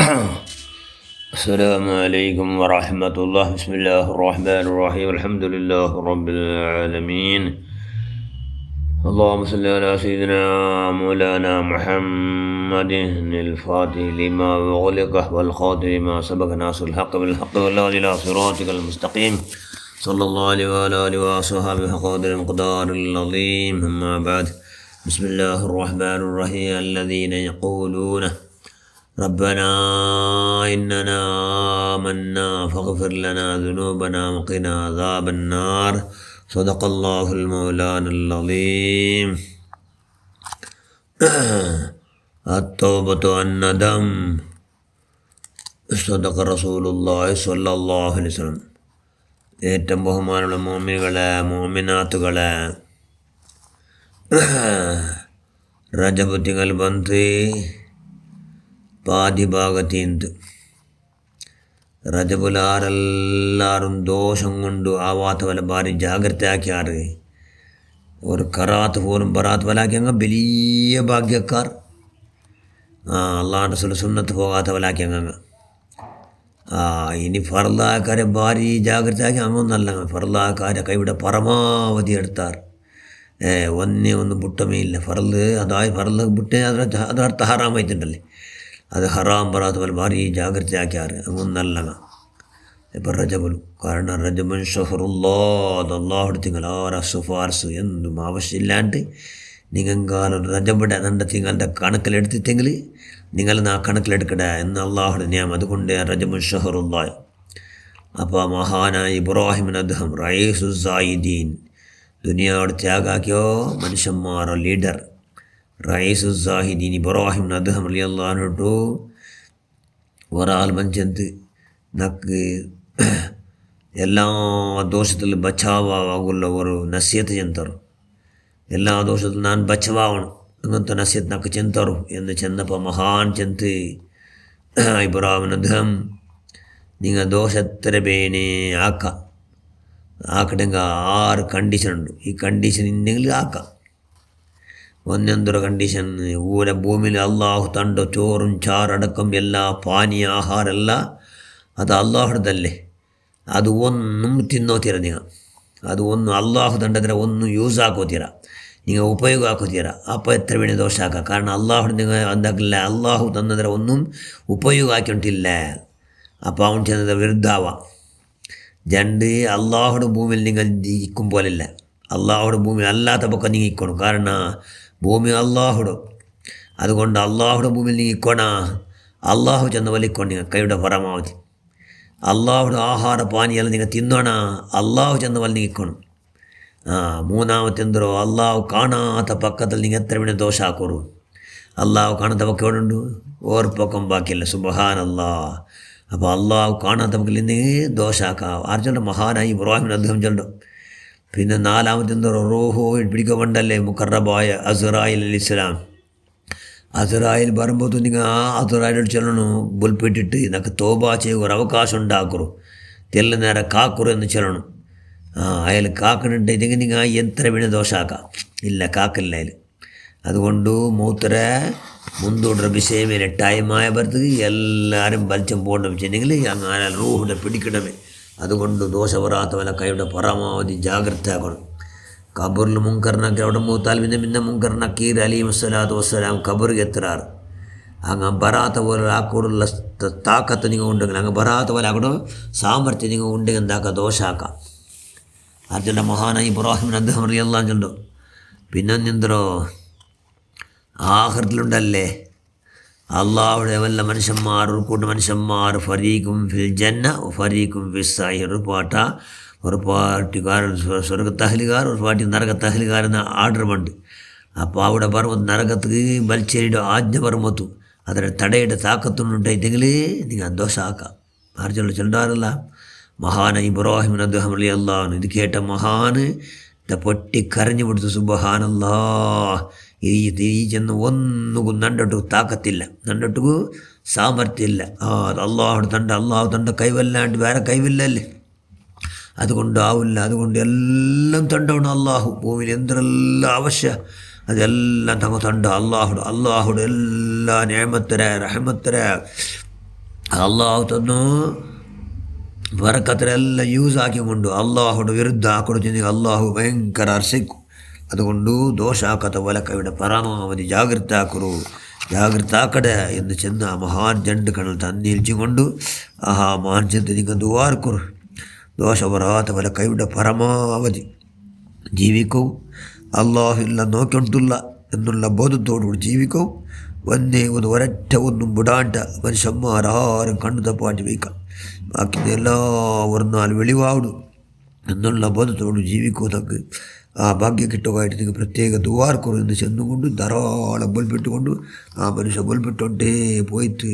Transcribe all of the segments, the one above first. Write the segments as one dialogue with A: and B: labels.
A: السلام عليكم ورحمة الله. بسم الله الرحمن الرحيم. الحمد لله رب العالمين. اللهم صل على سيدنا مولانا محمد الفاتح لما أغلق والخاتم لما سبق ناصر الحق بالحق والهادي إلى صراطك المستقيم صلى الله عليه وعلى آله وصحبه قدر المقدار العظيم. أما بعد. بسم الله الرحمن الرحيم. الذين يقولون ربنا إننا آمنا فاغفر لنا ذنوبنا وقنا عذاب النار. صدق الله المولانا العظيم. التوبة الندم. صدق رسول الله صلى الله عليه وسلم. ഏറ്റവും ബഹുമാനമുള്ള മോമിനുകളെ മോമിനാത്തുകളെ, ರಜಬ್ ತಿಂಗಳು ಬಂತು, ಪಾದಿ ಭಾಗತಿಂತು. ರಜಬುಲಾರೆಲ್ಲರೂ ദോഷം കൊണ്ട് ആവാത്തവരെ ഭാരി ജാഗ്രത ആക്കിയാറ്. ഒരു കറാത്ത് പോലും ബറാത്ത് വലാക്കിയങ്ങ വലിയ ഭാഗ്യക്കാർ. അള്ളാഹുവിൻ്റെ റസൂൽ സുന്നത്ത് പോകാത്തവലാക്കിയങ്ങ. ഇനി ഫർലാക്കാരെ ഭാരി ജാഗ്രത ആക്കി അങ്ങൊന്നല്ല. ഫർലാക്കാരെ കൈവിടെ പരമാവധി എടുത്താർ. ഒന്നേ ഒന്നും ബുട്ടമേ ഇല്ല. ഫർല് അതായത് ഫർല് ബുട്ടേ അതർത്ഥ ഹറാമായിട്ടുണ്ടല്ലേ, അത് ഹറാം ബറാത്ത് പോലെ ഭാരി ജാഗ്രത ആക്കിയാറ്. അങ്ങൊന്നല്ല. ഇപ്പം റജബുലും കാരണം റജബുൻ ഷഹറുല്ലാ, അത് അള്ളാഹുടെ തിങ്കൾ. ആരാ സുഫാർസ് എന്തും ആവശ്യമില്ലാണ്ട് നിങ്ങൾക്കാലും റജബിടെ എൻ്റെ തിങ്ങളുടെ കണക്കിലെടുത്തിട്ടെങ്കിൽ നിങ്ങൾ ആ കണക്കിലെടുക്കട എന്ന് അള്ളാഹുടെ നിയമം. അതുകൊണ്ട് റജബുൻ ഷഹറുല്ലാ. അപ്പോൾ മഹാനായ ഇബ്രാഹിം അദ്ദേഹം റയീസുസായിദീൻ, ദുനിയാവിടെ ത്യാഗാക്കിയോ മനുഷ്യന്മാരോ ലീഡർ റയീസുസാഹിദീൻ ഇബ്രാഹിം അദ്ദേഹം റളിയല്ലാഹു ഒരാൾ മനുഷ്യന്ത് നക്ക് എല്ലാ ദോഷത്തിൽ ബച്ചാവാകുള്ള ഒരു നസ്യത്ത് ചെന്തರು. എല്ലാ ദോഷത്തിൽ ഞാൻ ബച്ചവാവണം അങ്ങനത്തെ നസ്യത്ത് നക്ക് ചെന്തರು എന്ന് ചെന്നപ്പോൾ മഹാൻ ചെന്ത് ഇബ്രാഹിം അദ്ദേഹം നിങ്ങൾ ദോഷത്തിര ಬೇನೆ ആക്കടെങ്കിൽ 6 കണ്ടീഷനുണ്ട്. ഈ കണ്ടീഷൻ ഇല്ലെങ്കിൽ ആക്കാം. ഒന്നെന്തൊരു കണ്ടീഷൻ, ഊര ഭൂമിയിൽ അള്ളാഹു തണ്ട ചോറും ചാറടക്കം എല്ലാ പാനീയ ആഹാരമല്ല അത് അള്ളാഹുടേതല്ലേ. അത് ഒന്നും തിന്നോತೀರ നിങ്ങൾ. അത് ഒന്നും അള്ളാഹു തണ്ടതിര ഒന്നും യൂസ് ആക്കോತೀರ, നിങ്ങൾ ഉപയോഗ ആക്കോತೀರ. അപ്പോൾ എത്ര വേണേ ദോഷ ആക്കാം. കാരണം അള്ളാഹു നിങ്ങൾ എന്താക്കില്ല, അള്ളാഹു തന്നതിര ഒന്നും ഉപയോഗ ആക്കിയിട്ടില്ല. അപ്പോൾ അവൻ ചെന്നത് വിരുദ്ധാവാം. രണ്ട്, അള്ളാഹുടെ ഭൂമിയിൽ നിങ്ങൾ ഇരിക്കും പോലില്ല. അള്ളാഹുടെ ഭൂമി അല്ലാത്ത പക്കം നീങ്ങിക്കണം. കാരണം ഭൂമി അള്ളാഹുടെ. അതുകൊണ്ട് അള്ളാഹുടെ ഭൂമിയിൽ നീങ്ങിക്കോണ. അള്ളാഹു ചെന്ന വലിക്കൊണ്ട് നിങ്ങൾ കൈയുടെ പരമാവധി അള്ളാഹുടെ ആഹാര പാനീയെല്ലാം നിങ്ങൾ തിന്നോണ. അള്ളാഹു ചെന്ന വലി നീങ്ങിക്കണം. മൂന്നാമത്തെ എന്തോ, അള്ളാഹു കാണാത്ത പക്കത്തിൽ നിങ്ങൾ എത്ര വേണേ ദോഷ ആക്കോറു. അള്ളാഹു കാണാത്ത പക്കം എവിടെ ഉണ്ട്? ഓർപ്പക്കം ബാക്കിയല്ല. സുബ്ഹാനല്ലാ. അപ്പോൾ അള്ളാഹു കാണാത്ത പക്കൽ ഇന്ന് ദോഷാക്കാം. ആര് ചൊല്ലോ? മഹാനായി ഇബ്രാഹിം അദ്ദേഹം ചൊല്ലോ. പിന്നെ നാലാമത്തെ എന്തോ, റൂഹു പിടിക്കപ്പെട്ടല്ലേ മുഖറബായ അസ്റായിൽ അലൈഹിസ്സലാം. അസ്റായിൽ വരുമ്പോൾ നിങ്ങൾ അസ്റായിലോട് ചൊല്ലണം, ബുൽപ്പിട്ടിട്ട് നമുക്ക് തോബ ചെയ്യുക ഒരു അവകാശം ഉണ്ടാക്കുറു, തെല്ല നേരം കാക്കുറു എന്ന് ചൊല്ലണം. അയാൾ കാക്കണുണ്ട്. ഇതെങ്കിൽ നിങ്ങൾ എത്ര വേണേ ദോഷാക്കാം. ഇല്ല, കാക്കില്ല അയാൾ. അതുകൊണ്ട് മൂത്തരെ മുന്തോടുന്ന വിഷയമേ ടൈമായ ബർത്ത് എല്ലാവരും വലിച്ചം പോകണം വെച്ചിട്ടുണ്ടെങ്കിൽ അങ്ങനെ റൂഹിനെ പിടിക്കണമേ. അതുകൊണ്ട് ദോഷ വരാത്തവനെ കൈയുടെ പരമാവധി ജാഗ്രത ആക്കണം. ഖബറിൽ മുങ്കറിനൊക്കെ അവിടെ മൂത്താൽ പിന്നെ മുങ്കർ നക്കീർ അലി വസ്സലാത്തു വസ്സലാം ഖബറിൽ എത്തുറാറ്. അങ്ങ് ബറാത്ത പോലെ ആക്കോടുള്ള താക്കത്ത് നിങ്ങൾ ഉണ്ടെങ്കിൽ, അങ്ങ് ബറാത്ത പോലെ ആക്കണോ സാമർത്ഥ്യം നിങ്ങൾ ഉണ്ടെങ്കിൽ എന്താക്കാം, ദോഷാക്കാം. അതിൻ്റെ മഹാനായി ഇബ്രാഹിം അദ്ദേഹം റളിയല്ലാഹു അൻഹു. പിന്നെ എന്തോ ആഖിറത്തിലുണ്ടല്ലേ അള്ളാഹുടെ വല്ല മനുഷ്യന്മാർ, ഒരു കൂട്ടം മനുഷ്യന്മാർ, ഫരീഖും ഫിൽ ജന്ന ഫരീഖും ഫിസ് സഈർ. ഒരു പാർട്ടിക്കാരൻ സ്വർഗത്തഹലുകാർ, ഒരു പാർട്ടി നരകത്തഹലുകാർ എന്ന ആർഡറുമുണ്ട്. അപ്പോൾ അവിടെ പർവ്വത്ത് നരകത്ത് ബൽച്ചേരിയുടെ ആജ്ഞ പർവ്വത്തു അതിൻ്റെ തടയുടെ താക്കത്തുണ്ടായിട്ടെങ്കിൽ നിങ്ങൾ ദോഷാക്കാം. ആർച്ചൊല്ല ചൊല്ലാറില്ല. മഹാന ഇബ്രാഹിം അദ്ദേഹം റളിയല്ലാഹു അൻഹു ഇത് കേട്ട മഹാന് പൊട്ടി കരഞ്ഞു കൊടുത്തു. സുബ്ഹാനല്ലാഹ്. ഈ ചെന്ന് ഒന്നും നണ്ടട്ടു താക്കത്തില്ല, നണ്ടട്ടു സാമർത്ഥ്യമില്ല. അള്ളാഹു തണ്ട കൈവല്ലാണ്ട് വേറെ കൈവില്ലല്ലേ. അതുകൊണ്ട് ആവില്ല. അതുകൊണ്ട് എല്ലാം തണ്ടവണം അള്ളാഹു. ഭൂമിയിൽ എന്തെല്ലാം ആവശ്യം ಅದೆಲ್ಲ ತಗೋತಂಡ ಅಲ್ಲಾಹುಡು ಎಲ್ಲ ನೇಮತ್ತರೆ ರಹಮತ್ತರೆ അള്ളാഹു തന്നു ബറക്കത്തിലെല്ലാം യൂസ് ആക്കിക്കൊണ്ട് അള്ളാഹുടെ വിരുദ്ധ ആക്കൊടുത്തെങ്കിൽ അള്ളാഹു ഭയങ്കര അർശിക്കും. അതുകൊണ്ട് ദോഷാക്കത്ത വലക്കവിടെ പരമാവധി ಜಾಗೃತ ಆಕಡೆ ಎಂದು ಚೆಂದ ಮಹಾನ್ ಜಂಡು ಕಣ್ಣು ತಂದಿಲ್ಚಿಕೊಂಡು ಆಹಾ ಮಹಾನ್ ಚೆಂದ ನಿಂಗೆ ದುವಾರ್ಕರು ದೋಷ ಬರಾತ ವಲ ಕೈವಿಡ ಪರಮಾವಧಿ ജീവിക്കവും അള്ളാഹുല്ല നോക്കിക്കൊണ്ടുള്ള എന്നുള്ള ബോധത്തോടുകൂടി ജീവിക്കവും ഒരൊറ്റ ഒന്നും വിടാണ്ട മനുഷ്യന്മാരാരും കണ്ണു തപ്പാട്ടി വയ്ക്കാം. ബാക്കി എല്ലാവരും നാല് വെളിവാടും എന്നുള്ള ബോധത്തോട് ജീവിക്കുന്നതൊക്കെ ആ ഭാഗ്യം കിട്ടുകയായിട്ട് നിങ്ങൾ പ്രത്യേക ദുവാർക്കുറു എന്ന് ചെന്നുകൊണ്ട് ധാരാളം ബൽപ്പെട്ടുകൊണ്ട് ആ മനുഷ്യ ബൽപ്പെട്ടുകൊണ്ടേ പോയിട്ട്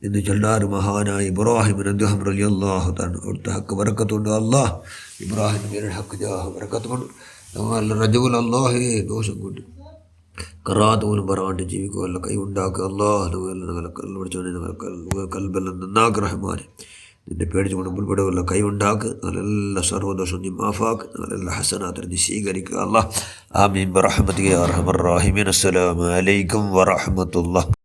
A: എന്ന് ചൊല്ലാറ് മഹാനായ ഇബ്രാഹിം അദ്ദേഹം റളിയല്ലാഹു തആല അവിടുത്തെ ഹക്ക് ബറക്കത്തുകൊണ്ട് അള്ളാഹ് ഇബ്രാഹിം ഹക്ക് ബറക്കത്ത് കൊണ്ട് ഞങ്ങൾ റജുൽ അള്ളാഹേ ദോഷം കൊണ്ട് കറാത്ത് പോലും പറയാണ്ട് ജീവിക്കുക അല്ല കൈ ഉണ്ടാക്കുക അള്ളാഹ് ഞങ്ങളെ കല്ലുപിടിച്ചോനെ ഞങ്ങൾ കൽബെല്ലാം നന്നാക്ക് റഹ്മാനെ നിന്നെ പേടിച്ചുകൊണ്ട് മുൻപെടുകയുള്ള കൈ ഉണ്ടാക്ക് ഞങ്ങളെല്ലാം സർവ്വദോഷം നീ മാഫാക്ക് ഞങ്ങളെല്ലാം ഹസനാത്തിന് നീ സ്വീകരിക്കുക അല്ലാഹ് ആമീൻ ബിറഹ്മതിക യാ അർഹമർ റഹീമീൻ. അസ്സലാമു അലൈക്കും വറഹ്മത്തുള്ളാഹി.